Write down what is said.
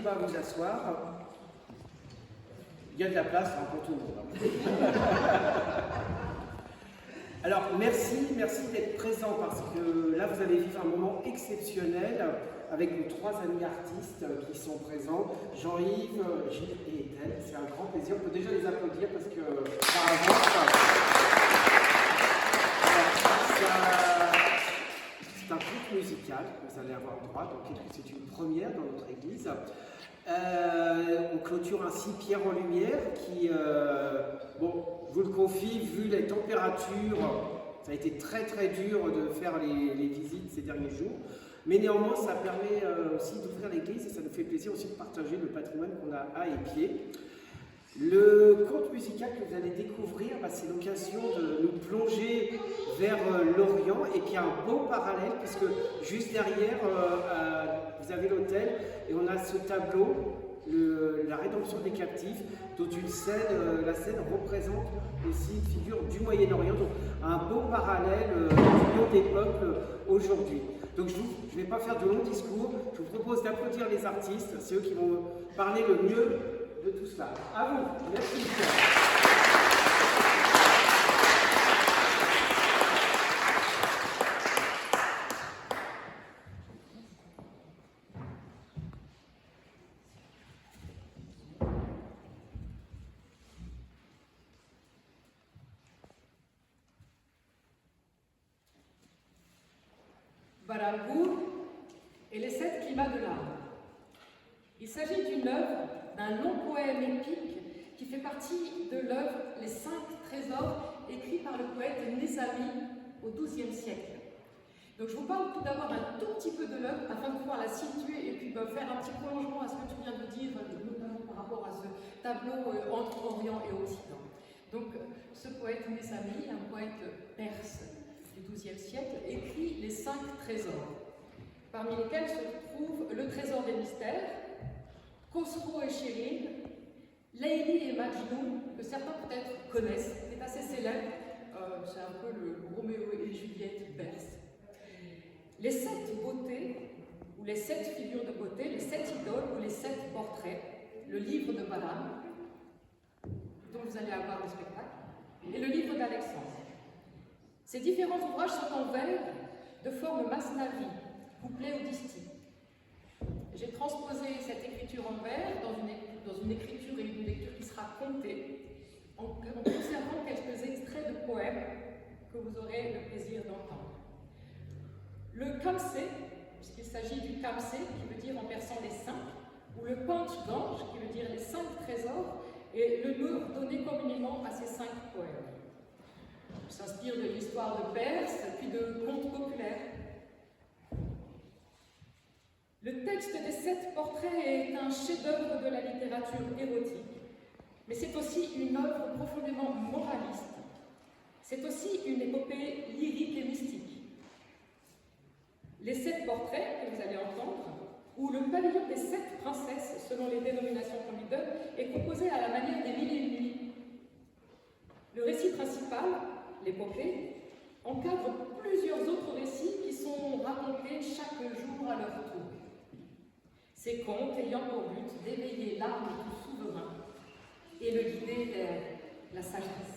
pas à vous asseoir. Il y a de la place pour tout le monde. Alors, merci d'être présent parce que là, vous allez vivre un moment exceptionnel avec nos 3 amis artistes qui sont présents, Jean-Yves, Gilles et Ethel. C'est un grand plaisir. On peut déjà les applaudir parce que par avance, c'est un groupe musical que vous allez avoir droit, donc c'est une première dans notre église. On clôture ainsi Pierre en Lumière qui, bon, je vous le confie, vu les températures, ça a été très dur de faire les visites ces derniers jours, mais néanmoins ça permet aussi d'ouvrir l'église et ça nous fait plaisir aussi de partager le patrimoine qu'on a à épier. Le conte musical que vous allez découvrir, c'est l'occasion de nous plonger vers l'Orient et puis un beau parallèle puisque juste derrière vous avez l'autel et on a ce tableau, la rédemption des captifs, dont la scène représente aussi une figure du Moyen-Orient, donc un beau parallèle d'union des peuples aujourd'hui. Donc je ne vais pas faire de longs discours, je vous propose d'applaudir les artistes, c'est eux qui vont parler le mieux de tout cela. À vous, merci. Barabur et les 7 climats de l'âme. Il s'agit d'une œuvre, d'un long poème épique qui fait partie de l'œuvre Les 5 trésors, écrit par le poète Nézami au XIIe siècle. Donc je vous parle tout d'abord un tout petit peu de l'œuvre afin de pouvoir la situer et puis faire un petit prolongement à ce que tu viens de dire, notamment par rapport à ce tableau entre Orient et Occident. Donc ce poète Nézami, un poète perse du XIIe siècle, écrit les 5 trésors, parmi lesquels se trouve le trésor des mystères, Khosrow et Shirin, Layli et Majnun, que certains peut-être connaissent, c'est assez célèbre, c'est un peu le Roméo et Juliette perse. Les 7 beautés, ou les 7 figures de beauté, les 7 idoles ou les 7 portraits, le livre de Balaam, dont vous allez avoir le spectacle, et le livre d'Alexandre. Ces différents ouvrages sont en vers de forme masnavi, couplet ou distique. J'ai transposé cette écriture en vers dans une écriture et une lecture qui sera contée, en conservant quelques extraits de poèmes que vous aurez le plaisir d'entendre. Le kamsé, puisqu'il s'agit du kamsé, qui veut dire en persan les 5, ou le panchganj, qui veut dire les 5 trésors, est le nom donné communément à ces 5 poèmes. Il s'inspire de l'histoire de Perse, puis de contes populaires. Le texte des 7 portraits est un chef-d'œuvre de la littérature érotique, mais c'est aussi une œuvre profondément moraliste. C'est aussi une épopée lyrique et mystique. Les 7 portraits que vous allez entendre, ou le pavillon des 7 princesses, selon les dénominations qu'on lui donne, est composé à la manière des 1001 nuits. Le récit principal, l'épopée, encadre plusieurs autres récits qui sont racontés chaque jour à leur tour. Ces contes ayant pour but d'éveiller l'âme du souverain et le guider vers la sagesse.